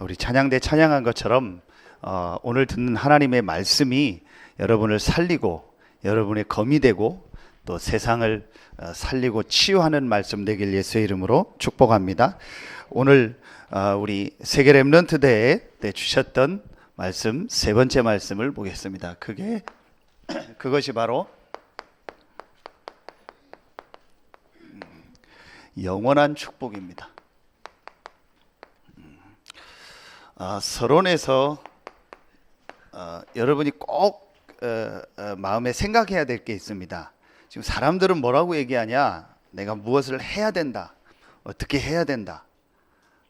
우리 찬양대 찬양한 것처럼 오늘 듣는 하나님의 말씀이 여러분을 살리고 여러분의 검이 되고 또 세상을 살리고 치유하는 말씀 되길 예수의 이름으로 축복합니다. 오늘 우리 세계 렘넌트 대회 때 주셨던 말씀 세 번째 말씀을 보겠습니다. 그것이 바로 영원한 축복입니다. 서론에서 여러분이 꼭 마음에 생각해야 될 게 있습니다. 지금 사람들은 뭐라고 얘기하냐? 내가 무엇을 해야 된다. 어떻게 해야 된다.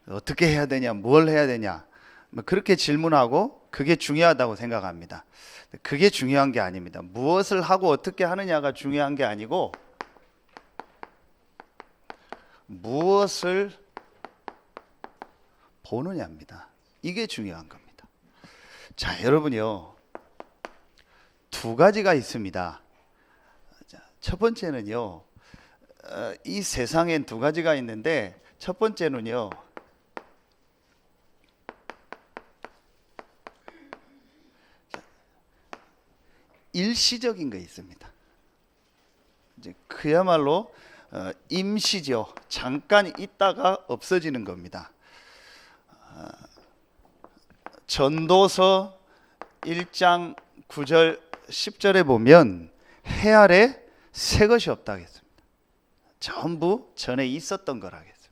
어떻게 해야 되냐? 뭘 해야 되냐? 그렇게 질문하고 그게 중요하다고 생각합니다. 그게 중요한 게 아닙니다. 무엇을 하고 어떻게 하느냐가 중요한 게 아니고 무엇을 보느냐입니다. 이게 중요한 겁니다. 자, 여러분요, 두 가지가 있습니다. 첫 번째는요, 이 세상엔 두 가지가 있는데, 첫 번째는요, 일시적인 게 있습니다. 이제 그야말로 임시죠. 잠깐 있다가 없어지는 겁니다. 전도서 1장 9절 10절에 보면 해 아래 새 것이 없다 하겠습니다. 전부 전에 있었던 거라겠습니다.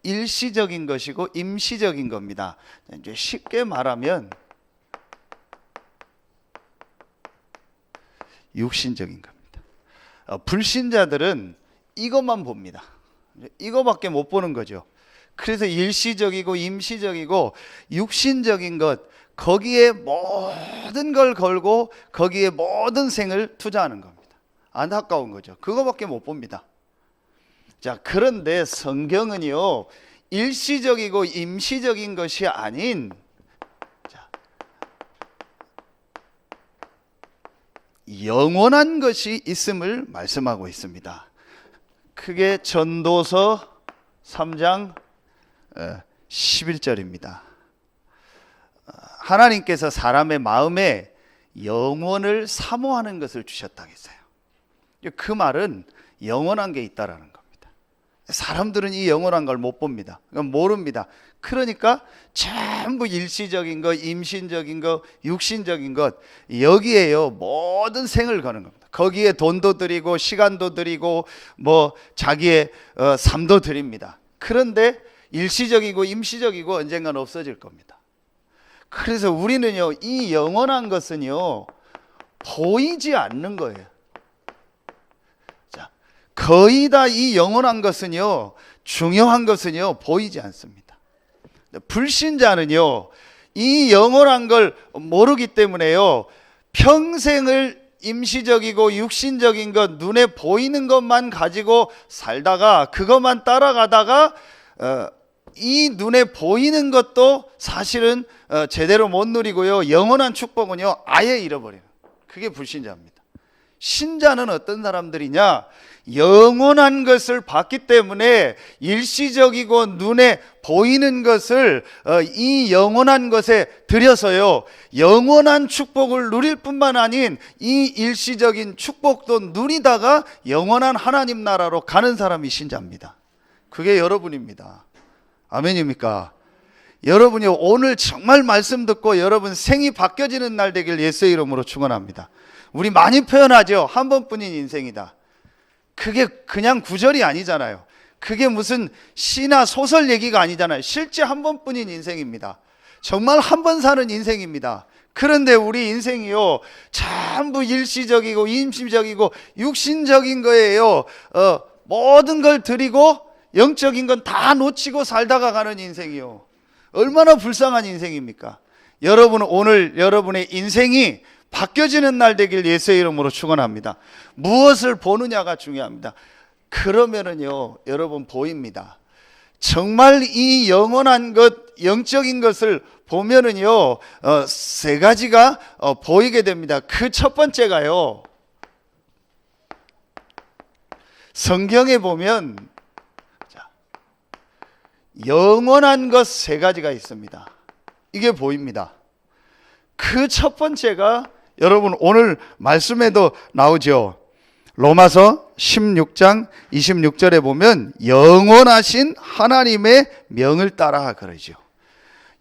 일시적인 것이고 임시적인 겁니다. 이제 쉽게 말하면 육신적인 겁니다. 불신자들은 이것만 봅니다. 이거밖에 못 보는 거죠. 그래서 일시적이고 임시적이고 육신적인 것, 거기에 모든 걸 걸고 거기에 모든 생을 투자하는 겁니다. 안타까운 거죠. 그거밖에 못 봅니다. 자, 그런데 성경은요, 일시적이고 임시적인 것이 아닌 영원한 것이 있음을 말씀하고 있습니다. 그게 전도서 3장 11절입니다. 하나님께서 사람의 마음에 영원을 사모하는 것을 주셨다 했어요. 그 말은 영원한 게 있다라는 겁니다. 사람들은 이 영원한 걸 못 봅니다. 모릅니다. 그러니까 전부 일시적인 것, 임신적인 것, 육신적인 것, 여기에요 모든 생을 거는 겁니다. 거기에 돈도 드리고 시간도 드리고 자기의 삶도 드립니다. 그런데 일시적이고 임시적이고 언젠가는 없어질 겁니다. 그래서 우리는요, 이 영원한 것은요, 보이지 않는 거예요. 자, 거의 다 이 영원한 것은요, 중요한 것은요, 보이지 않습니다. 불신자는요, 이 영원한 걸 모르기 때문에요, 평생을 임시적이고 육신적인 것, 눈에 보이는 것만 가지고 살다가 그것만 따라가다가 이 눈에 보이는 것도 사실은 제대로 못 누리고요, 영원한 축복은요 아예 잃어버려요. 그게 불신자입니다. 신자는 어떤 사람들이냐? 영원한 것을 봤기 때문에 일시적이고 눈에 보이는 것을 이 영원한 것에 들여서요, 영원한 축복을 누릴 뿐만 아닌 이 일시적인 축복도 누리다가 영원한 하나님 나라로 가는 사람이 신자입니다. 그게 여러분입니다. 아멘입니까? 여러분이 오늘 정말 말씀 듣고 여러분 생이 바뀌어지는 날 되길 예수의 이름으로 축원합니다. 우리 많이 표현하죠. 한 번뿐인 인생이다. 그게 그냥 구절이 아니잖아요. 그게 무슨 시나 소설 얘기가 아니잖아요. 실제 한 번뿐인 인생입니다. 정말 한 번 사는 인생입니다. 그런데 우리 인생이요, 전부 일시적이고 임시적이고 육신적인 거예요. 모든 걸 드리고 영적인 건 다 놓치고 살다가 가는 인생이요. 얼마나 불쌍한 인생입니까? 여러분, 오늘 여러분의 인생이 바뀌어지는 날 되길 예수의 이름으로 축원합니다. 무엇을 보느냐가 중요합니다. 그러면은요, 여러분 보입니다. 정말 이 영원한 것, 영적인 것을 보면은요, 세 가지가 보이게 됩니다. 그 첫 번째가요, 성경에 보면 영원한 것 세 가지가 있습니다. 이게 보입니다. 그 첫 번째가 여러분 오늘 말씀에도 나오죠. 로마서 16장 26절에 보면 영원하신 하나님의 명을 따라 그러죠.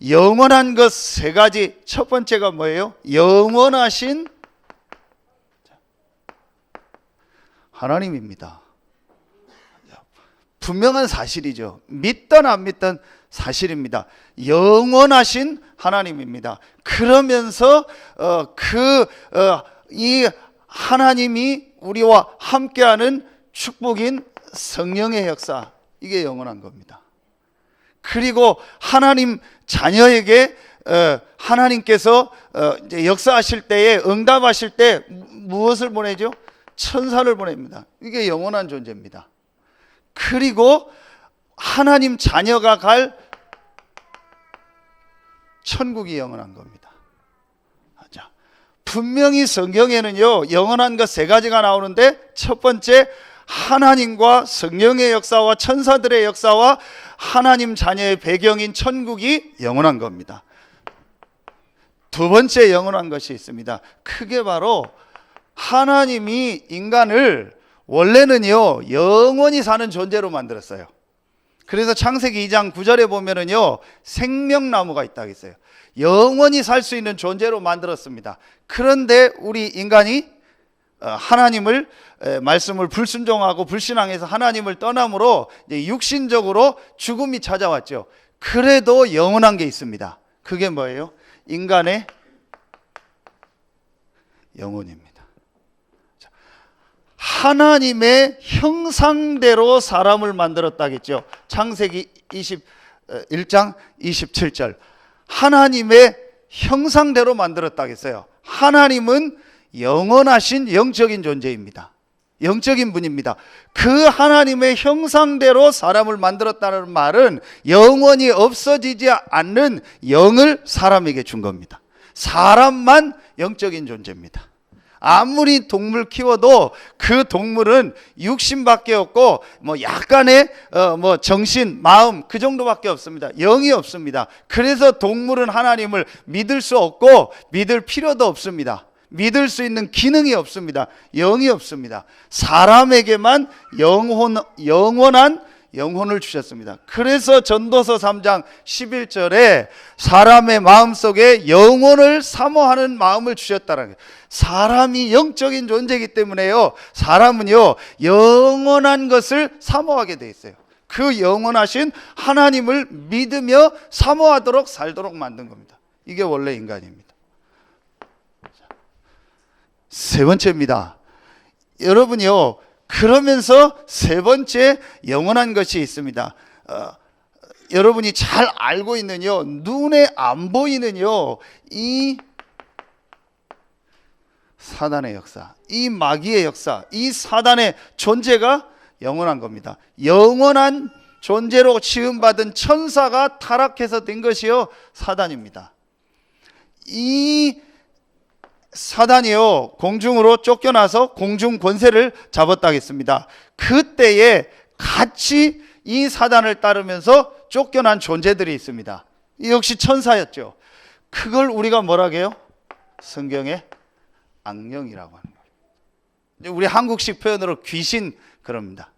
영원한 것 세 가지, 첫 번째가 뭐예요? 영원하신 하나님입니다. 분명한 사실이죠. 믿든 안 믿든 사실입니다. 영원하신 하나님입니다. 그러면서 이 하나님이 우리와 함께하는 축복인 성령의 역사, 이게 영원한 겁니다. 그리고 하나님 자녀에게 하나님께서 이제 역사하실 때에 응답하실 때 무엇을 보내죠? 천사를 보냅니다. 이게 영원한 존재입니다. 그리고 하나님 자녀가 갈 천국이 영원한 겁니다. 자, 분명히 성경에는요 영원한 것 세 가지가 나오는데, 첫 번째 하나님과 성령의 역사와 천사들의 역사와 하나님 자녀의 배경인 천국이 영원한 겁니다. 두 번째 영원한 것이 있습니다. 그게 바로 하나님이 인간을 원래는요 영원히 사는 존재로 만들었어요. 그래서 창세기 2장 9절에 보면은요 생명나무가 있다고 했어요. 영원히 살 수 있는 존재로 만들었습니다. 그런데 우리 인간이 하나님을 말씀을 불순종하고 불신앙해서 하나님을 떠남으로 이제 육신적으로 죽음이 찾아왔죠. 그래도 영원한 게 있습니다. 그게 뭐예요? 인간의 영혼입니다. 하나님의 형상대로 사람을 만들었다겠죠. 창세기 21장 27절. 하나님의 형상대로 만들었다겠어요. 하나님은 영원하신 영적인 존재입니다. 영적인 분입니다. 그 하나님의 형상대로 사람을 만들었다는 말은 영원히 없어지지 않는 영을 사람에게 준 겁니다. 사람만 영적인 존재입니다. 아무리 동물 키워도 그 동물은 육신밖에 없고 뭐 약간의 정신, 마음 그 정도밖에 없습니다. 영이 없습니다. 그래서 동물은 하나님을 믿을 수 없고 믿을 필요도 없습니다. 믿을 수 있는 기능이 없습니다. 영이 없습니다. 사람에게만 영원한 영혼을 주셨습니다. 그래서 전도서 3장 11절에 사람의 마음속에 영혼을 사모하는 마음을 주셨다는 거예요. 사람이 영적인 존재이기 때문에요, 사람은요 영원한 것을 사모하게 돼 있어요. 그 영원하신 하나님을 믿으며 사모하도록 살도록 만든 겁니다. 이게 원래 인간입니다. 세 번째입니다. 여러분이요, 그러면서 세 번째 영원한 것이 있습니다. 여러분이 잘 알고 있는요, 눈에 안 보이는요, 이 사단의 역사, 이 마귀의 역사, 이 사단의 존재가 영원한 겁니다. 영원한 존재로 취급받은 천사가 타락해서 된 것이요 사단입니다. 이 사단이요 공중으로 쫓겨나서 공중 권세를 잡았다 하겠습니다. 그때에 같이 이 사단을 따르면서 쫓겨난 존재들이 있습니다. 역시 천사였죠. 그걸 우리가 뭐라고 해요? 성경에 악령이라고 하는 거예요. 우리 한국식 표현으로 귀신 그럽니다.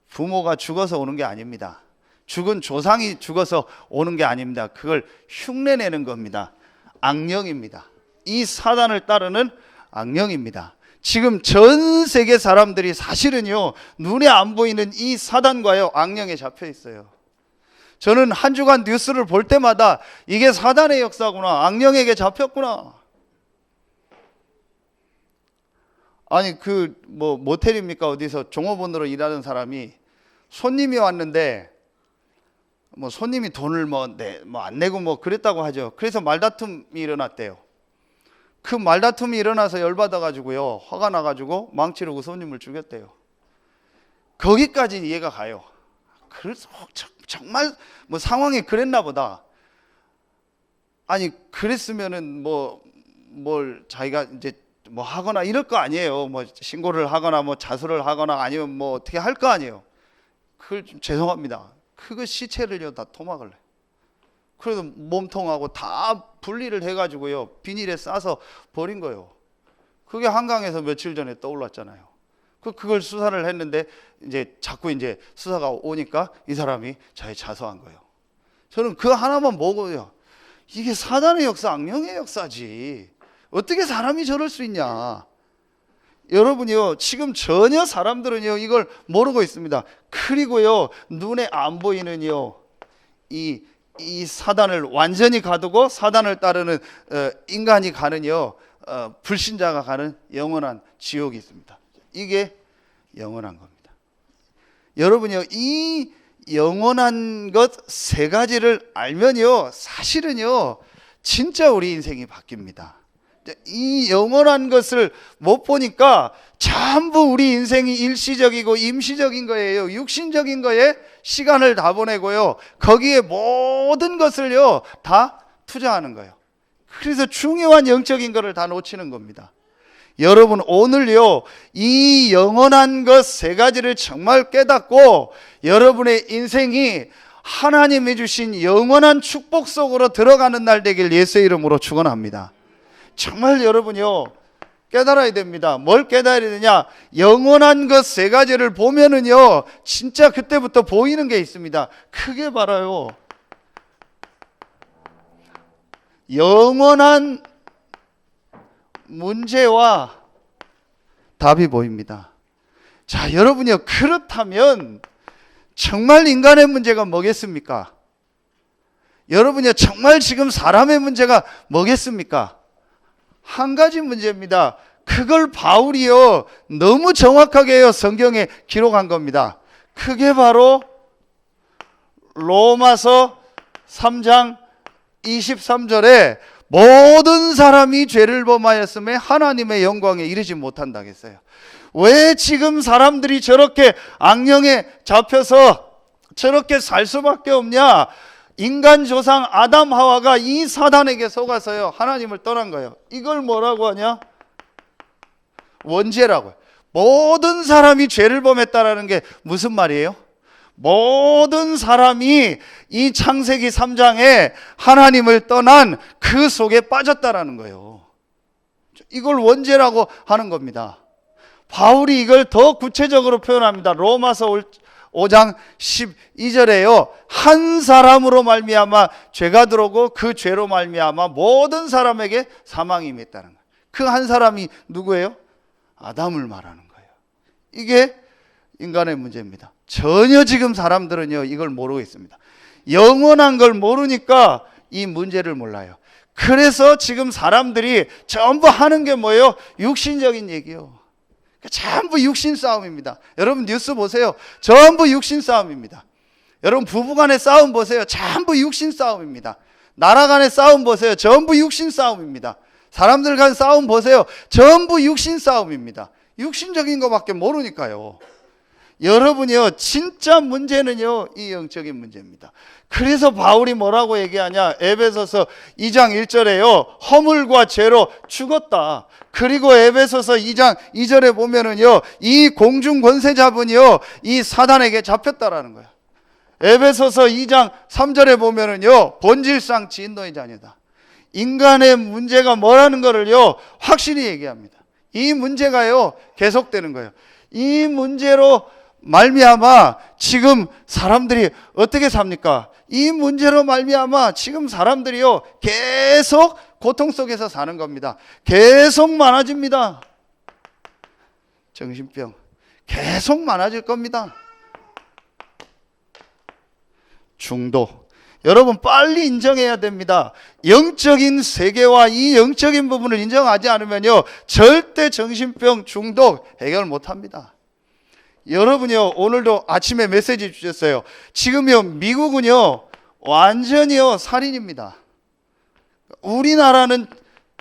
부모가 죽어서 오는 게 아닙니다. 죽은 조상이 죽어서 오는 게 아닙니다. 그걸 흉내내는 겁니다. 악령입니다. 이 사단을 따르는 악령입니다. 지금 전 세계 사람들이 사실은요 눈에 안 보이는 이 사단과요 악령에 잡혀 있어요. 저는 한 주간 뉴스를 볼 때마다 이게 사단의 역사구나, 악령에게 잡혔구나. 아니 그 뭐 모텔입니까 어디서 종업원으로 일하는 사람이 손님이 왔는데 뭐 손님이 돈을 안 내고 뭐 그랬다고 하죠. 그래서 말다툼이 일어났대요. 그 말다툼이 일어나서 열받아가지고요 화가 나가지고 망치로 그 손님을 죽였대요. 거기까지 이해가 가요. 그래서 정말 뭐 상황이 그랬나 보다. 아니 그랬으면은 뭘 자기가 이제 뭐 하거나 이럴 거 아니에요. 뭐 신고를 하거나 뭐 자수를 하거나 아니면 뭐 어떻게 할 거 아니에요. 그걸 좀 죄송합니다. 그거 시체를요 다 토막을 내요. 그래서 몸통하고 다 분리를 해가지고요 비닐에 싸서 버린 거예요. 그게 한강에서 며칠 전에 떠올랐잖아요. 그걸 수사를 했는데 이제 자꾸 이제 수사가 오니까 이 사람이 자수한 거예요. 저는 그 하나만 보고요, 이게 사단의 역사, 악령의 역사지. 어떻게 사람이 저럴 수 있냐. 여러분이요, 지금 전혀 사람들은요 이걸 모르고 있습니다. 그리고요 눈에 안 보이는요 이 사단을 완전히 가두고 사단을 따르는 인간이 가는요 불신자가 가는 영원한 지옥이 있습니다. 이게 영원한 겁니다. 여러분요, 이 영원한 것 세 가지를 알면요 사실은요 진짜 우리 인생이 바뀝니다. 이 영원한 것을 못 보니까 전부 우리 인생이 일시적이고 임시적인 거예요. 육신적인 거에 시간을 다 보내고요 거기에 모든 것을요 다 투자하는 거예요. 그래서 중요한 영적인 것을 다 놓치는 겁니다. 여러분, 오늘요 이 영원한 것 세 가지를 정말 깨닫고 여러분의 인생이 하나님이 주신 영원한 축복 속으로 들어가는 날 되길 예수의 이름으로 축원합니다. 정말 여러분요 깨달아야 됩니다. 뭘 깨달아야 되냐? 영원한 것 세 가지를 보면은요 진짜 그때부터 보이는 게 있습니다. 그게 바로요 영원한 문제와 답이 보입니다. 자, 여러분요, 그렇다면 정말 인간의 문제가 뭐겠습니까? 여러분요, 정말 지금 사람의 문제가 뭐겠습니까? 한 가지 문제입니다. 그걸 바울이요 너무 정확하게요 성경에 기록한 겁니다. 그게 바로 로마서 3장 23절에 모든 사람이 죄를 범하였음에 하나님의 영광에 이르지 못한다 했어요. 왜 지금 사람들이 저렇게 악령에 잡혀서 저렇게 살 수밖에 없냐? 인간 조상 아담 하와가 이 사단에게 속아서요 하나님을 떠난 거예요. 이걸 뭐라고 하냐? 원죄라고요. 모든 사람이 죄를 범했다라는 게 무슨 말이에요? 모든 사람이 이 창세기 3장에 하나님을 떠난 그 속에 빠졌다라는 거예요. 이걸 원죄라고 하는 겁니다. 바울이 이걸 더 구체적으로 표현합니다. 로마서 5장 12절에요 한 사람으로 말미암아 죄가 들어오고 그 죄로 말미암아 모든 사람에게 사망이 임했다는 거예요. 그 한 사람이 누구예요? 아담을 말하는 거예요. 이게 인간의 문제입니다. 전혀 지금 사람들은요 이걸 모르고 있습니다. 영원한 걸 모르니까 이 문제를 몰라요. 그래서 지금 사람들이 전부 하는 게 뭐예요? 육신적인 얘기요. 전부 육신 싸움입니다. 여러분 뉴스 보세요. 전부 육신 싸움입니다. 여러분 부부 간의 싸움 보세요. 전부 육신 싸움입니다. 나라 간의 싸움 보세요. 전부 육신 싸움입니다. 사람들 간 싸움 보세요. 전부 육신 싸움입니다. 육신적인 것밖에 모르니까요. 여러분이요 진짜 문제는요 이 영적인 문제입니다. 그래서 바울이 뭐라고 얘기하냐? 에베소서 2장 1절에요 허물과 죄로 죽었다. 그리고 에베소서 2장 2절에 보면은요 이 공중 권세자분이요 이 사단에게 잡혔다라는 거예요. 에베소서 2장 3절에 보면은요 본질상 진노의 자녀다. 인간의 문제가 뭐라는 거를요 확실히 얘기합니다. 이 문제가요 계속되는 거예요. 이 문제로 말미암아 지금 사람들이 어떻게 삽니까? 이 문제로 말미암아 지금 사람들이요 계속 고통 속에서 사는 겁니다. 계속 많아집니다. 정신병 계속 많아질 겁니다. 중독, 여러분 빨리 인정해야 됩니다. 영적인 세계와 이 영적인 부분을 인정하지 않으면요 절대 정신병 중독 해결 못합니다. 여러분요 오늘도 아침에 메시지 주셨어요. 지금요 미국은요 완전히요 살인입니다. 우리나라는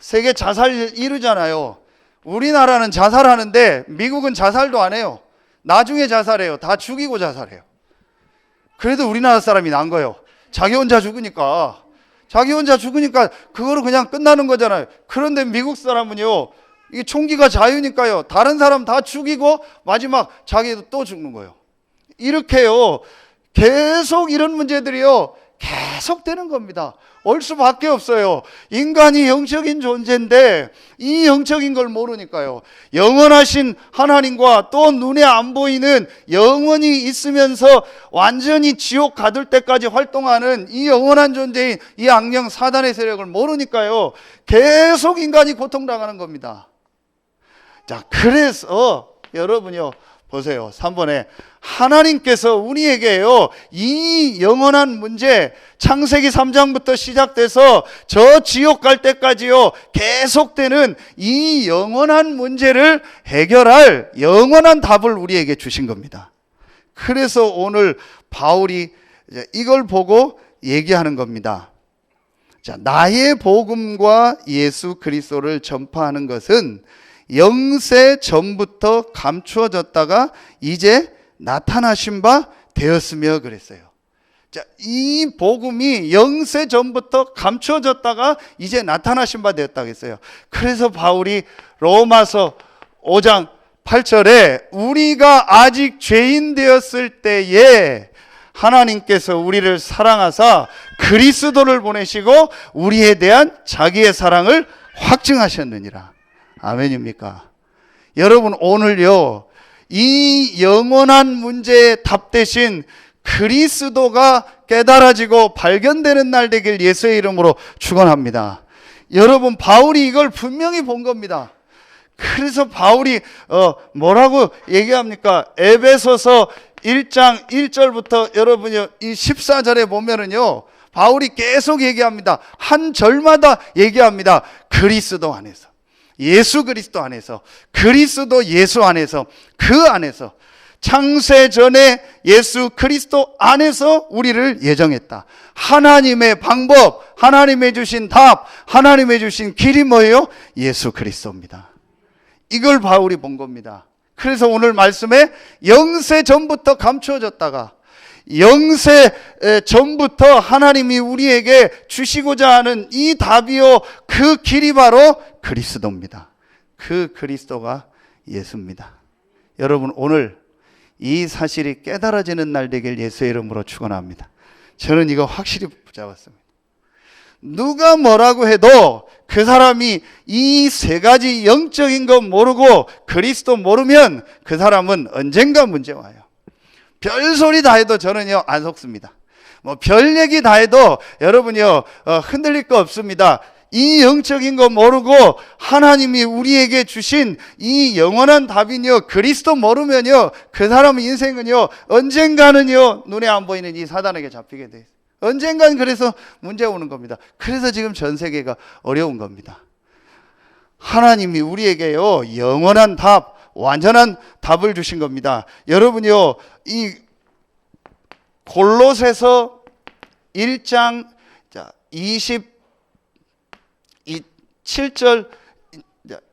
세계 자살 이루잖아요. 우리나라는 자살하는데 미국은 자살도 안 해요. 나중에 자살해요. 다 죽이고 자살해요. 그래도 우리나라 사람이 난 거예요. 자기 혼자 죽으니까 그거로 그냥 끝나는 거잖아요. 그런데 미국 사람은요 이게 총기가 자유니까요 다른 사람 다 죽이고 마지막 자기도 또 죽는 거예요. 이렇게요 계속 이런 문제들이요 계속되는 겁니다. 올 수밖에 없어요. 인간이 영적인 존재인데 이 영적인 걸 모르니까요. 영원하신 하나님과 또 눈에 안 보이는 영원히 있으면서 완전히 지옥 가둘 때까지 활동하는 이 영원한 존재인 이 악령 사단의 세력을 모르니까요. 계속 인간이 고통당하는 겁니다. 자, 그래서 여러분요 보세요. 3번에 하나님께서 우리에게요 이 영원한 문제, 창세기 3장부터 시작돼서 저 지옥 갈 때까지요 계속되는 이 영원한 문제를 해결할 영원한 답을 우리에게 주신 겁니다. 그래서 오늘 바울이 이걸 보고 얘기하는 겁니다. 자, 나의 복음과 예수 그리스도를 전파하는 것은 영세 전부터 감추어졌다가 이제 나타나신 바 되었으며 그랬어요. 자, 이 복음이 영세 전부터 감추어졌다가 이제 나타나신 바 되었다고 했어요. 그래서 바울이 로마서 5장 8절에 우리가 아직 죄인 되었을 때에 하나님께서 우리를 사랑하사 그리스도를 보내시고 우리에 대한 자기의 사랑을 확증하셨느니라. 아멘입니까? 여러분, 오늘요 이 영원한 문제의 답 대신 그리스도가 깨달아지고 발견되는 날 되길 예수의 이름으로 축원합니다. 여러분, 바울이 이걸 분명히 본 겁니다. 그래서 바울이 뭐라고 얘기합니까? 에베소서 1장 1절부터 여러분이 이 14절에 보면은요 바울이 계속 얘기합니다. 한 절마다 얘기합니다. 그리스도 안에서, 예수 그리스도 안에서, 그리스도 예수 안에서, 그 안에서, 창세 전에 예수 그리스도 안에서 우리를 예정했다. 하나님의 방법, 하나님의 주신 답, 하나님의 주신 길이 뭐예요? 예수 그리스도입니다. 이걸 바울이 본 겁니다. 그래서 오늘 말씀에 영세 전부터 감추어졌다가 영세 전부터 하나님이 우리에게 주시고자 하는 이 답이요 그 길이 바로 그리스도입니다. 그 그리스도가 예수입니다. 여러분, 오늘 이 사실이 깨달아지는 날 되길 예수의 이름으로 축원합니다. 저는 이거 확실히 붙잡았습니다. 누가 뭐라고 해도 그 사람이 이 세 가지 영적인 거 모르고 그리스도 모르면 그 사람은 언젠가 문제 와요. 별소리 다 해도 저는요 안 속습니다. 뭐 별 얘기 다 해도 여러분요 흔들릴 거 없습니다. 이 영적인 거 모르고 하나님이 우리에게 주신 이 영원한 답인요 그리스도 모르면요 그 사람의 인생은요 언젠가는요 눈에 안 보이는 이 사단에게 잡히게 돼 있어요. 언젠간 그래서 문제 오는 겁니다. 그래서 지금 전 세계가 어려운 겁니다. 하나님이 우리에게요 영원한 답, 완전한 답을 주신 겁니다. 여러분요 이 골로새서 1장 27절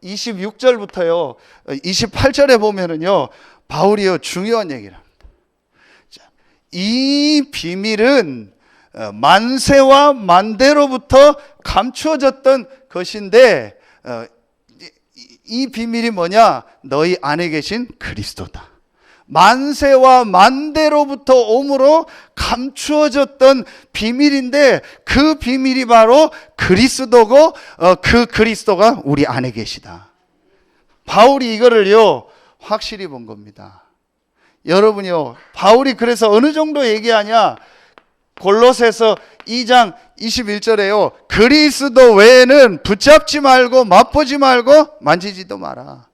26절부터요 28절에 보면은요 바울이요 중요한 얘기를 합니다. 이 비밀은 만세와 만대로부터 감추어졌던 것인데 이 비밀이 뭐냐? 너희 안에 계신 그리스도다. 만세와 만대로부터 오므로 감추어졌던 비밀인데 그 비밀이 바로 그리스도고 그 그리스도가 우리 안에 계시다. 바울이 이거를요 확실히 본 겁니다. 여러분요 바울이 그래서 어느 정도 얘기하냐? 골로새서 2장 21절에요 그리스도 외에는 붙잡지 말고 맛보지 말고 만지지도 마라.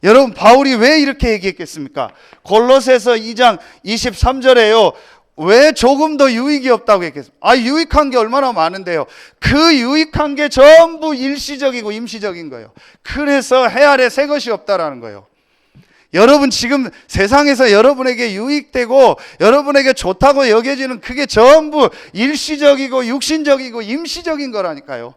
여러분, 바울이 왜 이렇게 얘기했겠습니까? 골로새서 2장 23절에요 왜 조금 더 유익이 없다고 했겠습니까? 유익한 게 얼마나 많은데요. 그 유익한 게 전부 일시적이고 임시적인 거예요. 그래서 해 아래 새 것이 없다라는 거예요. 여러분, 지금 세상에서 여러분에게 유익되고 여러분에게 좋다고 여겨지는 그게 전부 일시적이고 육신적이고 임시적인 거라니까요.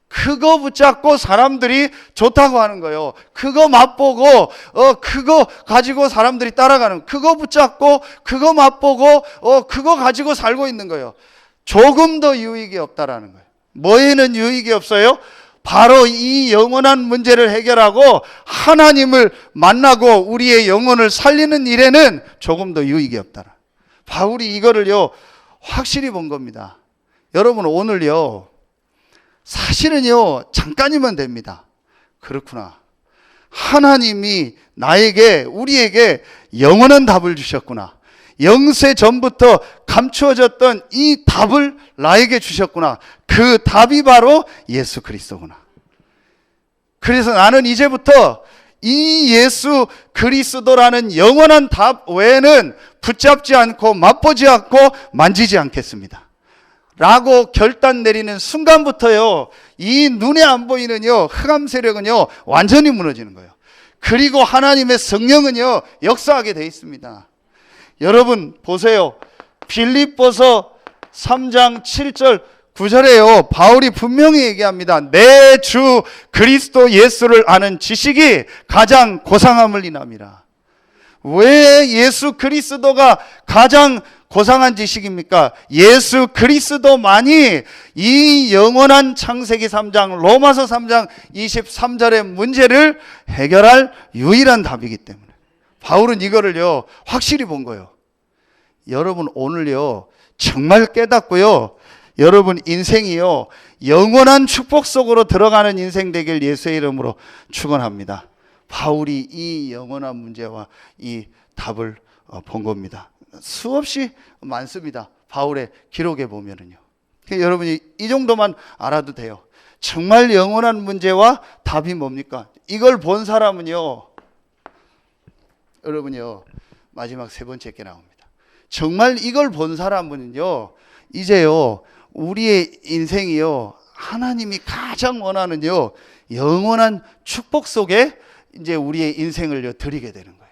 그거 붙잡고 사람들이 좋다고 하는 거예요. 그거 맛보고 그거 가지고 사람들이 따라가는 거예요. 그거 붙잡고 그거 맛보고 그거 가지고 살고 있는 거예요. 조금 더 유익이 없다라는 거예요. 뭐에는 유익이 없어요? 바로 이 영원한 문제를 해결하고 하나님을 만나고 우리의 영혼을 살리는 일에는 조금 더 유익이 없다. 바울이 이거를요 확실히 본 겁니다. 여러분 오늘요 사실은요 잠깐이면 됩니다. 그렇구나, 하나님이 나에게, 우리에게 영원한 답을 주셨구나, 영세 전부터 감추어졌던 이 답을 나에게 주셨구나. 그 답이 바로 예수 그리스도구나. 그래서 나는 이제부터 이 예수 그리스도라는 영원한 답 외에는 붙잡지 않고 맛보지 않고 만지지 않겠습니다 라고 결단 내리는 순간부터요 이 눈에 안 보이는요 흑암 세력은요 완전히 무너지는 거예요. 그리고 하나님의 성령은요 역사하게 돼 있습니다. 여러분 보세요. 빌립보서 3장 7절 9절에요 바울이 분명히 얘기합니다. 내 주 그리스도 예수를 아는 지식이 가장 고상함을 인함이라. 왜 예수 그리스도가 가장 고상한 지식입니까? 예수 그리스도만이 이 영원한 창세기 3장 로마서 3장 23절의 문제를 해결할 유일한 답이기 때문에 바울은 이거를요 확실히 본 거예요. 여러분 오늘요 정말 깨닫고요 여러분 인생이요 영원한 축복 속으로 들어가는 인생 되길 예수의 이름으로 축원합니다. 바울이 이 영원한 문제와 이 답을 본 겁니다. 수없이 많습니다. 바울의 기록에 보면은요. 여러분이 이 정도만 알아도 돼요. 정말 영원한 문제와 답이 뭡니까? 이걸 본 사람은요, 여러분요, 마지막 세 번째 게 나옵니다. 정말 이걸 본 사람은요, 이제요, 우리의 인생이요, 하나님이 가장 원하는요, 영원한 축복 속에 이제 우리의 인생을 드리게 되는 거예요.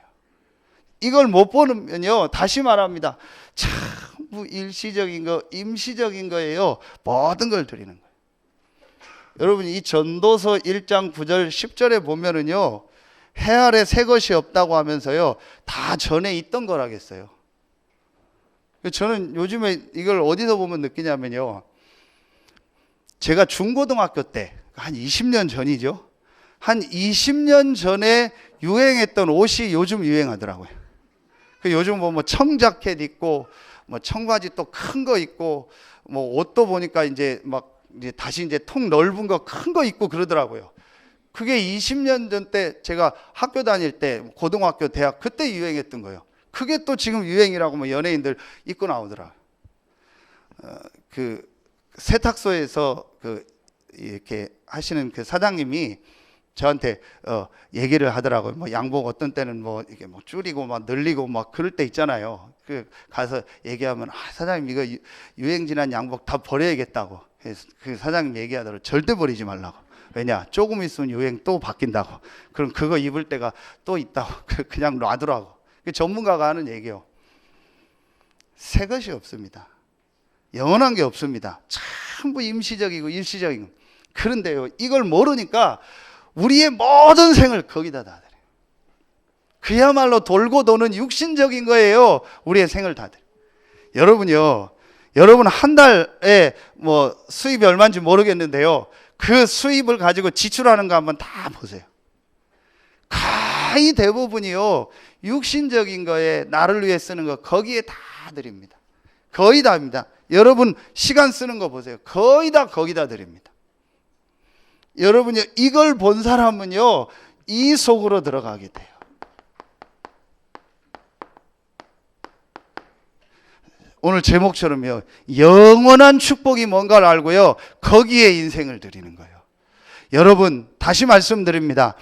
이걸 못 보면요, 다시 말합니다. 전부 일시적인 거, 임시적인 거예요. 모든 걸 드리는 거예요. 여러분, 이 전도서 1장 9절 10절에 보면은요, 해 아래 새 것이 없다고 하면서요, 다 전에 있던 거라겠어요. 저는 요즘에 이걸 어디서 보면 느끼냐면요, 제가 중고등학교 때, 한 20년 전이죠. 한 20년 전에 유행했던 옷이 요즘 유행하더라고요. 요즘 뭐 청자켓 입고, 뭐 청바지 또 큰 거 입고, 뭐 옷도 보니까 이제 다시 이제 통 넓은 거 큰 거 입고 그러더라고요. 그게 20년 전 때 제가 학교 다닐 때, 고등학교, 대학, 그때 유행했던 거예요. 그게 또 지금 유행이라고 뭐 연예인들 입고 나오더라고요. 그 세탁소에서 이렇게 하시는 그 사장님이 저한테 얘기를 하더라고요. 뭐 양복 어떤 때는 뭐 이게 뭐 줄이고 막 늘리고 막 그럴 때 있잖아요. 가서 얘기하면 사장님 이거 유행 지난 양복 다 버려야겠다고. 그래서 그 사장님 얘기하더라고요. 절대 버리지 말라고. 왜냐? 조금 있으면 유행 또 바뀐다고. 그럼 그거 입을 때가 또 있다고. 그냥 놔두라고. 전문가가 하는 얘기요. 새 것이 없습니다. 영원한 게 없습니다. 전부 임시적이고 일시적이고. 그런데요, 이걸 모르니까 우리의 모든 생을 거기다 다 드려요. 그야말로 돌고 도는 육신적인 거예요. 우리의 생을 다 드려요. 여러분요, 여러분 한 달에 뭐 수입이 얼마인지 모르겠는데요, 그 수입을 가지고 지출하는 거 한번 다 보세요. 거의 대부분이요, 육신적인 거에 나를 위해 쓰는 거 거기에 다 드립니다. 거의 다입니다. 여러분 시간 쓰는 거 보세요. 거의 다 거기다 드립니다. 여러분요, 이걸 본 사람은요, 이 속으로 들어가게 돼요. 오늘 제목처럼요, 영원한 축복이 뭔가를 알고요, 거기에 인생을 드리는 거예요. 여러분, 다시 말씀드립니다.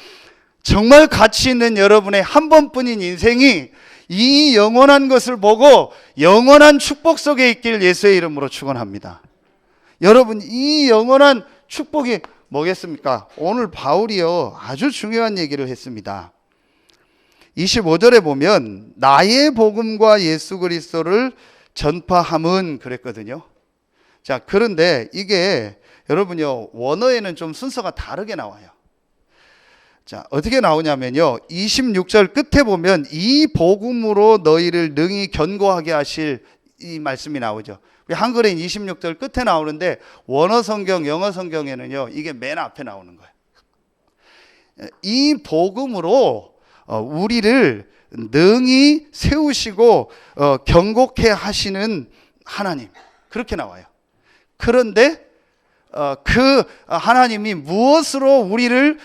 정말 가치 있는 여러분의 한 번뿐인 인생이 이 영원한 것을 보고 영원한 축복 속에 있길 예수의 이름으로 축원합니다. 여러분, 이 영원한 축복이 뭐겠습니까? 오늘 바울이요, 아주 중요한 얘기를 했습니다. 25절에 보면 나의 복음과 예수 그리스도를 전파함은 그랬거든요. 자, 그런데 이게 여러분요, 원어에는 좀 순서가 다르게 나와요. 자, 어떻게 나오냐면요, 26절 끝에 보면 이 복음으로 너희를 능히 견고하게 하실, 이 말씀이 나오죠. 한글엔 26절 끝에 나오는데 원어 성경, 영어 성경에는요, 이게 맨 앞에 나오는 거예요. 이 복음으로 우리를 능히 세우시고 경고케 하시는 하나님, 그렇게 나와요. 그런데 그 하나님이 무엇으로 우리를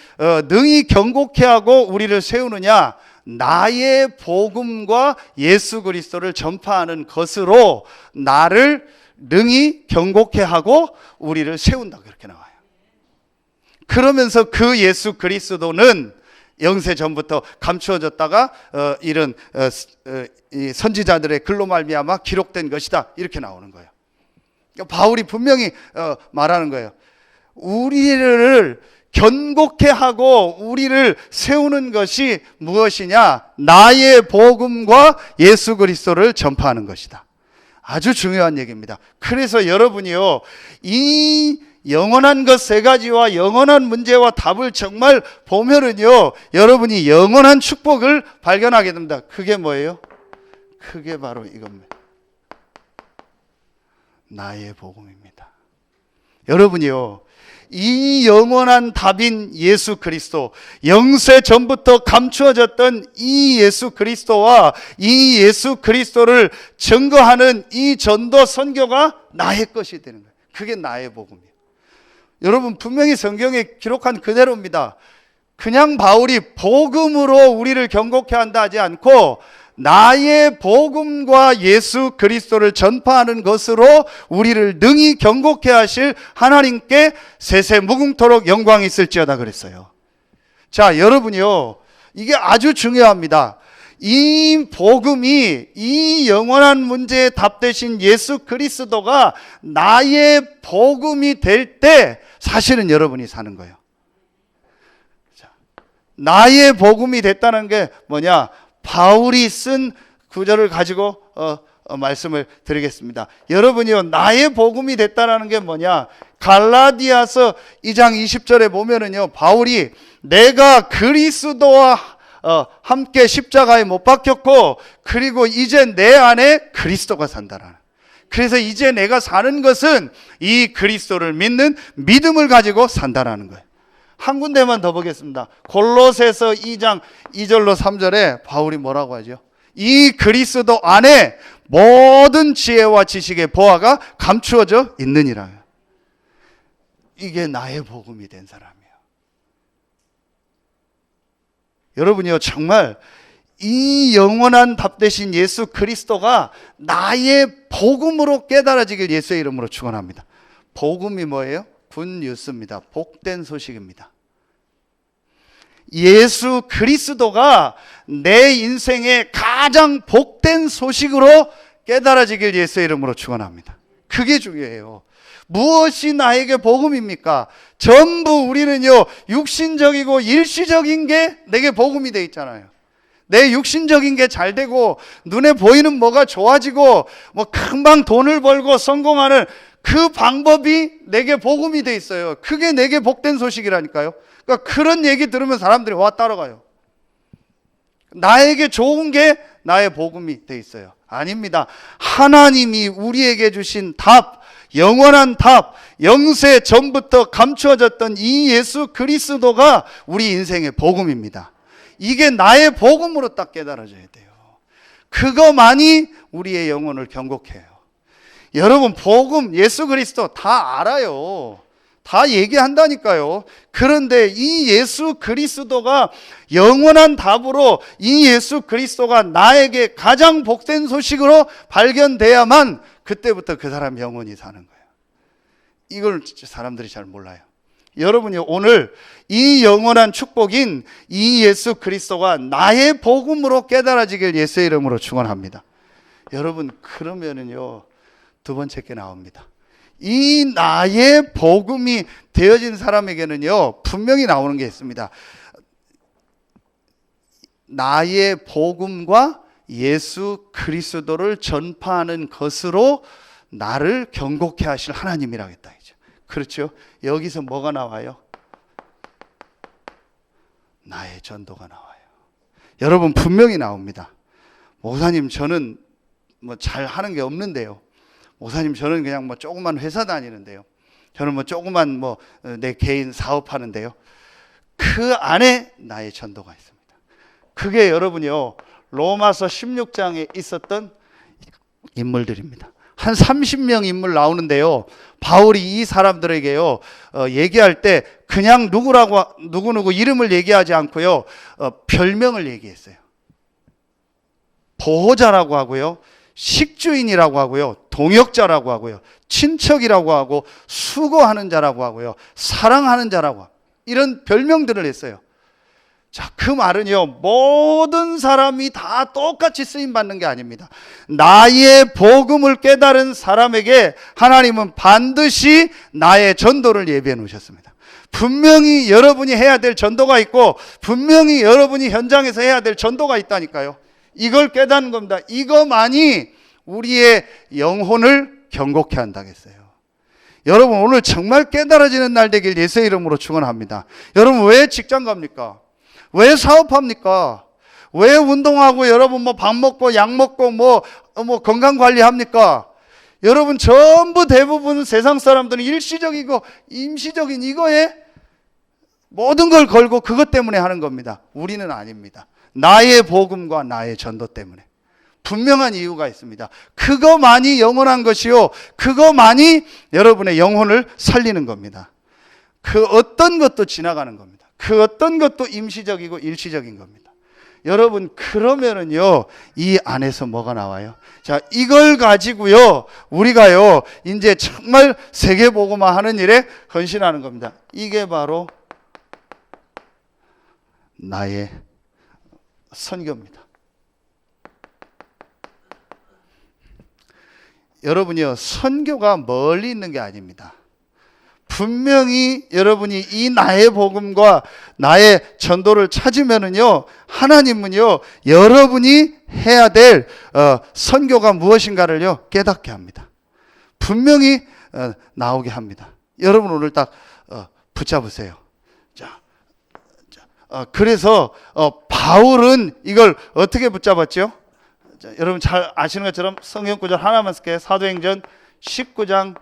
능히 경고케 하고 우리를 세우느냐? 나의 복음과 예수 그리스도를 전파하는 것으로 나를 능히 경고케 하고 우리를 세운다, 그렇게 나와요. 그러면서 그 예수 그리스도는 영세 전부터 감추어졌다가 이런 이 선지자들의 글로 말미암아 기록된 것이다, 이렇게 나오는 거예요. 바울이 분명히 말하는 거예요. 우리를 견고케 하고 우리를 세우는 것이 무엇이냐? 나의 복음과 예수 그리스도를 전파하는 것이다. 아주 중요한 얘기입니다. 그래서 여러분이요, 이 영원한 것 세 가지와 영원한 문제와 답을 정말 보면은요, 여러분이 영원한 축복을 발견하게 됩니다. 그게 뭐예요? 그게 바로 이겁니다. 나의 복음입니다. 여러분이요, 이 영원한 답인 예수 그리스도, 영세 전부터 감추어졌던 이 예수 그리스도와 이 예수 그리스도를 증거하는 이 전도 선교가 나의 것이 되는 거예요. 그게 나의 복음이에요. 여러분, 분명히 성경에 기록한 그대로입니다. 그냥 바울이 복음으로 우리를 경고케 한다 하지 않고 나의 복음과 예수 그리스도를 전파하는 것으로 우리를 능히 경고케 하실 하나님께 세세 무궁토록 영광이 있을지어다 그랬어요. 자, 여러분이요, 이게 아주 중요합니다. 이 복음이, 이 영원한 문제의 답 되신 예수 그리스도가 나의 복음이 될 때 사실은 여러분이 사는 거예요. 자, 나의 복음이 됐다는 게 뭐냐? 바울이 쓴 구절을 가지고 말씀을 드리겠습니다. 여러분이요, 나의 복음이 됐다는 게 뭐냐? 갈라디아서 2장 20절에 보면은요, 바울이 내가 그리스도와 함께 십자가에 못 박혔고, 그리고 이제 내 안에 그리스도가 산다라는. 그래서 이제 내가 사는 것은 이 그리스도를 믿는 믿음을 가지고 산다라는 거예요. 한 군데만 더 보겠습니다. 골로새서 2장 2절로 3절에 바울이 뭐라고 하죠? 이 그리스도 안에 모든 지혜와 지식의 보화가 감추어져 있느니라. 이게 나의 복음이 된 사람이에요. 여러분이요, 정말 이 영원한 답 되신 예수 그리스도가 나의 복음으로 깨달아지길 예수의 이름으로 축원합니다. 복음이 뭐예요? 굿뉴스입니다. 복된 소식입니다. 예수 그리스도가 내 인생의 가장 복된 소식으로 깨달아지길 예수의 이름으로 축원합니다. 그게 중요해요. 무엇이 나에게 복음입니까? 전부 우리는요, 육신적이고 일시적인 게 내게 복음이 돼 있잖아요. 내 육신적인 게 잘 되고 눈에 보이는 뭐가 좋아지고 뭐 금방 돈을 벌고 성공하는 그 방법이 내게 복음이 돼 있어요. 그게 내게 복된 소식이라니까요. 그러니까 그런 얘기 들으면 사람들이 와 따라가요. 나에게 좋은 게 나의 복음이 돼 있어요. 아닙니다. 하나님이 우리에게 주신 답, 영원한 답, 영세 전부터 감추어졌던 이 예수 그리스도가 우리 인생의 복음입니다. 이게 나의 복음으로 딱 깨달아져야 돼요. 그거만이 우리의 영혼을 경고케 해요. 여러분, 복음, 예수 그리스도 다 알아요. 다 얘기한다니까요. 그런데 이 예수 그리스도가 영원한 답으로, 이 예수 그리스도가 나에게 가장 복된 소식으로 발견돼야만 그때부터 그 사람 영혼이 사는 거예요. 이걸 진짜 사람들이 잘 몰라요. 여러분이 오늘 이 영원한 축복인 이 예수 그리스도가 나의 복음으로 깨달아지길 예수의 이름으로 축원합니다. 여러분, 그러면은요, 두 번째 게 나옵니다. 이 나의 복음이 되어진 사람에게는요, 분명히 나오는 게 있습니다. 나의 복음과 예수 그리스도를 전파하는 것으로 나를 경고케 하실 하나님이라겠다. 그렇죠? 여기서 뭐가 나와요? 나의 전도가 나와요. 여러분, 분명히 나옵니다. 목사님, 저는 뭐 잘 하는 게 없는데요. 목사님, 저는 그냥 뭐 조그만 회사 다니는데요. 저는 뭐 조그만 뭐 내 개인 사업하는데요. 그 안에 나의 전도가 있습니다. 그게 여러분이요, 로마서 16장에 있었던 인물들입니다. 한 30명 인물 나오는데요. 바울이 이 사람들에게요, 얘기할 때 그냥 누구누구 이름을 얘기하지 않고요, 별명을 얘기했어요. 보호자라고 하고요, 식주인이라고 하고요, 동역자라고 하고요, 친척이라고 하고, 수고하는 자라고 하고요, 사랑하는 자라고 하고, 이런 별명들을 했어요. 자, 그 말은요, 모든 사람이 다 똑같이 쓰임 받는 게 아닙니다. 나의 복음을 깨달은 사람에게 하나님은 반드시 나의 전도를 예비해 놓으셨습니다. 분명히 여러분이 해야 될 전도가 있고, 분명히 여러분이 현장에서 해야 될 전도가 있다니까요. 이걸 깨닫는 겁니다. 이거만이 우리의 영혼을 경고케 한다겠어요. 여러분, 오늘 정말 깨달아지는 날 되길 예수의 이름으로 축원합니다. 여러분, 왜 직장 갑니까? 왜 사업합니까? 왜 운동하고 여러분 뭐 밥 먹고 약 먹고 뭐 건강 관리합니까? 여러분, 전부 대부분 세상 사람들은 일시적이고 임시적인 이거에 모든 걸 걸고 그것 때문에 하는 겁니다. 우리는 아닙니다. 나의 복음과 나의 전도 때문에 분명한 이유가 있습니다. 그거만이 영원한 것이요, 그거만이 여러분의 영혼을 살리는 겁니다. 그 어떤 것도 지나가는 겁니다. 그 어떤 것도 임시적이고 일시적인 겁니다. 여러분, 그러면은요, 이 안에서 뭐가 나와요? 자, 이걸 가지고요, 우리가요, 이제 정말 세계복음화 하는 일에 헌신하는 겁니다. 이게 바로 나의 선교입니다. 여러분이요, 선교가 멀리 있는 게 아닙니다. 분명히 여러분이 이 나의 복음과 나의 전도를 찾으면은요, 하나님은요, 여러분이 해야 될 선교가 무엇인가를요, 깨닫게 합니다. 분명히 나오게 합니다. 여러분, 오늘 딱 붙잡으세요. 자, 그래서 바울은 이걸 어떻게 붙잡았죠? 자, 여러분 잘 아시는 것처럼 성경 구절 하나만 쓸게요. 사도행전 19장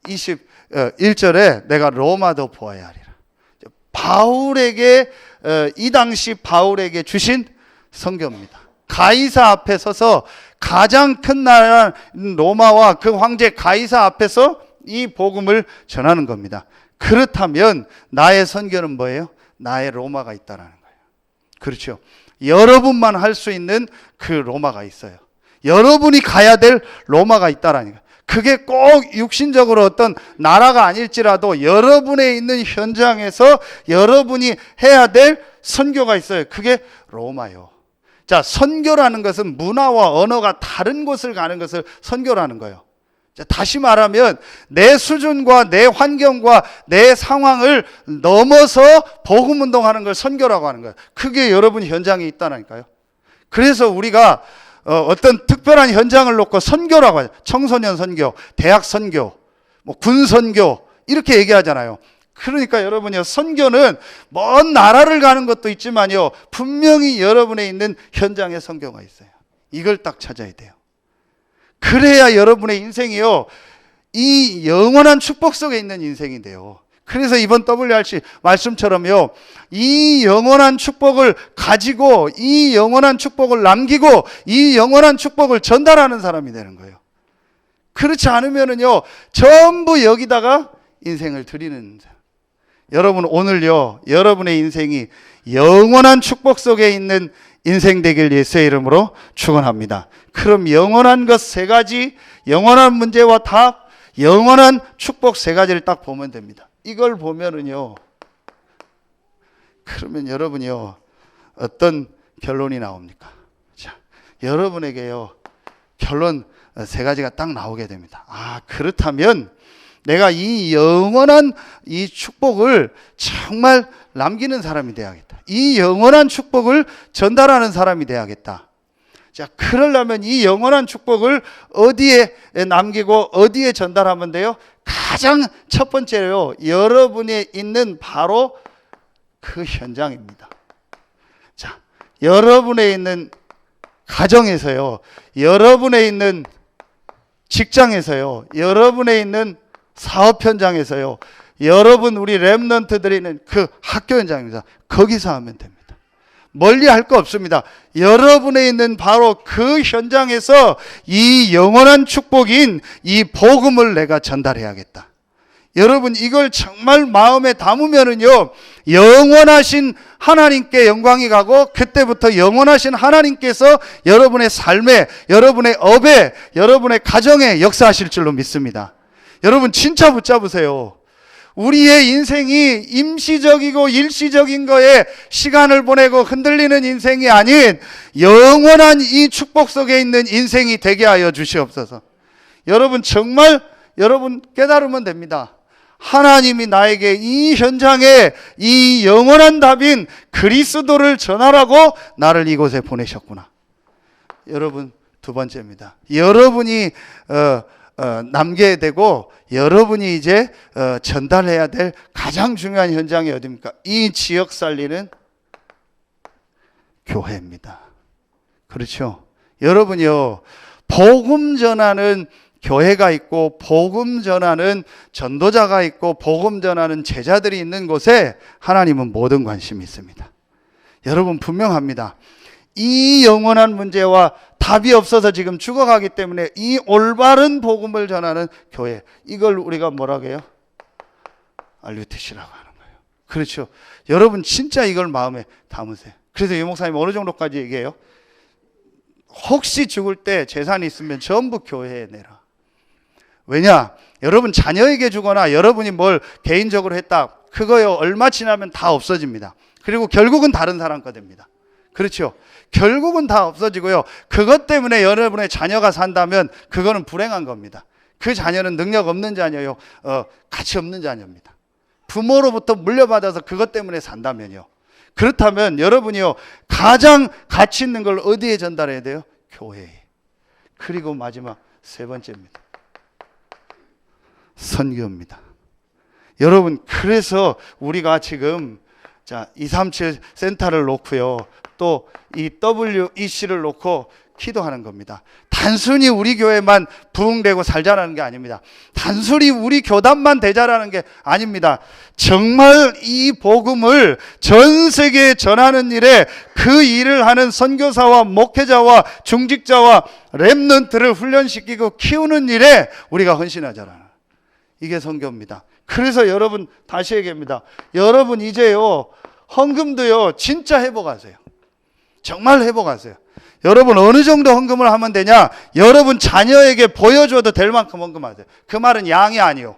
21절에 내가 로마도 보아야 하리라. 바울에게, 이 당시 바울에게 주신 선교입니다. 가이사 앞에 서서 가장 큰 나라 로마와 그 황제 가이사 앞에서 이 복음을 전하는 겁니다. 그렇다면 나의 선교는 뭐예요? 나의 로마가 있다라는 거예요. 그렇죠. 여러분만 할 수 있는 그 로마가 있어요. 여러분이 가야 될 로마가 있다라는 거예요. 그게 꼭 육신적으로 어떤 나라가 아닐지라도 여러분의 있는 현장에서 여러분이 해야 될 선교가 있어요. 그게 로마요. 자, 선교라는 것은 문화와 언어가 다른 곳을 가는 것을 선교라는 거예요. 자, 다시 말하면 내 수준과 내 환경과 내 상황을 넘어서 복음 운동하는 걸 선교라고 하는 거예요. 그게 여러분 현장에 있다니까요. 그래서 우리가 어떤 특별한 현장을 놓고 선교라고 하죠. 청소년 선교, 대학 선교, 군 선교 이렇게 얘기하잖아요. 그러니까 여러분이요, 선교는 먼 나라를 가는 것도 있지만요, 분명히 여러분에 있는 현장에 선교가 있어요. 이걸 딱 찾아야 돼요. 그래야 여러분의 인생이요, 이 영원한 축복 속에 있는 인생이 돼요. 그래서 이번 WRC 말씀처럼요, 이 영원한 축복을 가지고 이 영원한 축복을 남기고 이 영원한 축복을 전달하는 사람이 되는 거예요. 그렇지 않으면은요, 전부 여기다가 인생을 드리는 사람. 여러분, 오늘요, 여러분의 인생이 영원한 축복 속에 있는 인생 되길 예수의 이름으로 축원합니다. 그럼 영원한 것 세 가지, 영원한 문제와 답, 영원한 축복 세 가지를 딱 보면 됩니다. 이걸 보면은요, 그러면 여러분이요, 어떤 결론이 나옵니까? 자, 여러분에게요, 결론 세 가지가 딱 나오게 됩니다. 아, 그렇다면 내가 이 영원한 이 축복을 정말 남기는 사람이 돼야겠다. 이 영원한 축복을 전달하는 사람이 돼야겠다. 자, 그러려면 이 영원한 축복을 어디에 남기고 어디에 전달하면 돼요? 가장 첫 번째로요, 여러분이 있는 바로 그 현장입니다. 자, 여러분에 있는 가정에서요, 여러분에 있는 직장에서요, 여러분에 있는 사업 현장에서요, 여러분 우리 렘넌트들이 있는 그 학교 현장입니다. 거기서 하면 됩니다. 멀리 할 거 없습니다. 여러분에 있는 바로 그 현장에서 이 영원한 축복인 이 복음을 내가 전달해야겠다. 여러분 이걸 정말 마음에 담으면은요, 영원하신 하나님께 영광이 가고 그때부터 영원하신 하나님께서 여러분의 삶에, 여러분의 업에, 여러분의 가정에 역사하실 줄로 믿습니다. 여러분 진짜 붙잡으세요. 우리의 인생이 임시적이고 일시적인 거에 시간을 보내고 흔들리는 인생이 아닌 영원한 이 축복 속에 있는 인생이 되게 하여 주시옵소서. 여러분 정말 여러분 깨달으면 됩니다. 하나님이 나에게 이 현장에 이 영원한 답인 그리스도를 전하라고 나를 이곳에 보내셨구나. 여러분 두 번째입니다. 여러분이 남겨야 되고 여러분이 이제 전달해야 될 가장 중요한 현장이 어디입니까? 이 지역 살리는 교회입니다. 그렇죠? 여러분요, 복음 전하는 교회가 있고 복음 전하는 전도자가 있고 복음 전하는 제자들이 있는 곳에 하나님은 모든 관심이 있습니다. 여러분 분명합니다. 이 영원한 문제와 답이 없어서 지금 죽어가기 때문에 이 올바른 복음을 전하는 교회, 이걸 우리가 뭐라고 해요? 알류티시라고 하는 거예요. 그렇죠. 여러분 진짜 이걸 마음에 담으세요. 그래서 유 목사님 어느 정도까지 얘기해요? 혹시 죽을 때 재산이 있으면 전부 교회에 내라. 왜냐? 여러분 자녀에게 주거나 여러분이 뭘 개인적으로 했다, 그거요 얼마 지나면 다 없어집니다. 그리고 결국은 다른 사람 거 됩니다. 그렇죠? 결국은 다 없어지고요, 그것 때문에 여러분의 자녀가 산다면 그거는 불행한 겁니다. 그 자녀는 능력 없는 자녀요, 가치 없는 자녀입니다. 부모로부터 물려받아서 그것 때문에 산다면요, 그렇다면 여러분이요 가장 가치 있는 걸 어디에 전달해야 돼요? 교회에. 그리고 마지막 세 번째입니다. 선교입니다. 여러분 그래서 우리가 지금 237 센터를 놓고요, 또 이 WEC를 놓고 기도하는 겁니다. 단순히 우리 교회만 부흥되고 살자라는 게 아닙니다. 단순히 우리 교단만 되자라는 게 아닙니다. 정말 이 복음을 전 세계에 전하는 일에 그 일을 하는 선교사와 목회자와 중직자와 렘넌트를 훈련시키고 키우는 일에 우리가 헌신하자라는, 이게 선교입니다. 그래서 여러분 다시 얘기합니다. 여러분 이제요 헌금도요 진짜 회복하세요. 정말 회복하세요. 여러분 어느 정도 헌금을 하면 되냐? 여러분 자녀에게 보여줘도 될 만큼 헌금하세요. 그 말은 양이 아니요,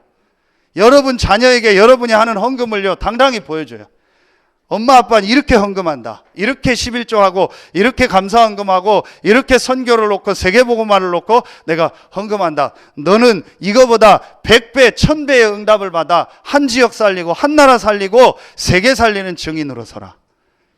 여러분 자녀에게 여러분이 하는 헌금을요 당당히 보여줘요. 엄마 아빠는 이렇게 헌금한다, 이렇게 11조하고 이렇게 감사 헌금하고 이렇게 선교를 놓고 세계복음화를 놓고 내가 헌금한다. 너는 이거보다 100배 1000배의 응답을 받아 한 지역 살리고 한 나라 살리고 세계 살리는 증인으로 서라.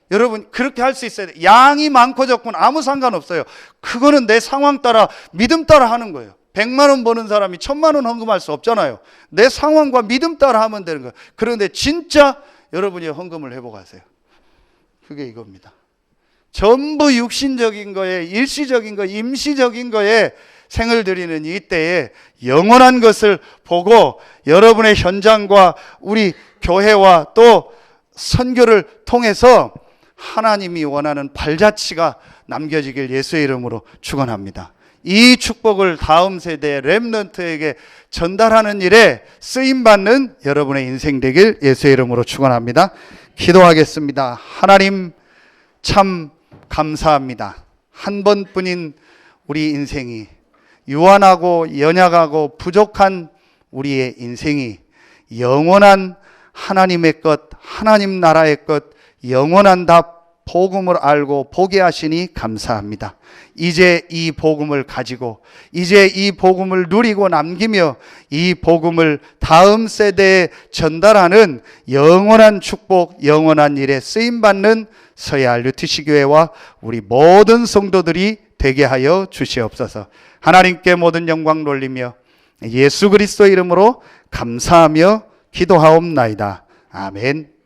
여러분 그렇게 할 수 있어야 돼요. 양이 많고 적고는 아무 상관없어요. 그거는 내 상황 따라 믿음 따라 하는 거예요. 100만 원 버는 사람이 1000만 원 헌금할 수 없잖아요. 내 상황과 믿음 따라 하면 되는 거예요. 그런데 진짜 여러분이 헌금을 회복하세요. 그게 이겁니다. 전부 육신적인 거에, 일시적인 거, 임시적인 거에 생을 드리는 이때에 영원한 것을 보고 여러분의 현장과 우리 교회와 또 선교를 통해서 하나님이 원하는 발자취가 남겨지길 예수의 이름으로 축원합니다. 이 축복을 다음 세대의 렘넌트에게 전달하는 일에 쓰임받는 여러분의 인생 되길 예수의 이름으로 축원합니다. 기도하겠습니다. 하나님 참 감사합니다. 한 번뿐인 우리 인생이, 유한하고 연약하고 부족한 우리의 인생이 영원한 하나님의 것, 하나님 나라의 것, 영원한 답 복음을 알고 보게 하시니 감사합니다. 이제 이 복음을 가지고 이제 이 복음을 누리고 남기며 이 복음을 다음 세대에 전달하는 영원한 축복, 영원한 일에 쓰임받는 서해 RUTC 교회와 우리 모든 성도들이 되게 하여 주시옵소서. 하나님께 모든 영광 돌리며 예수 그리스도 이름으로 감사하며 기도하옵나이다. 아멘.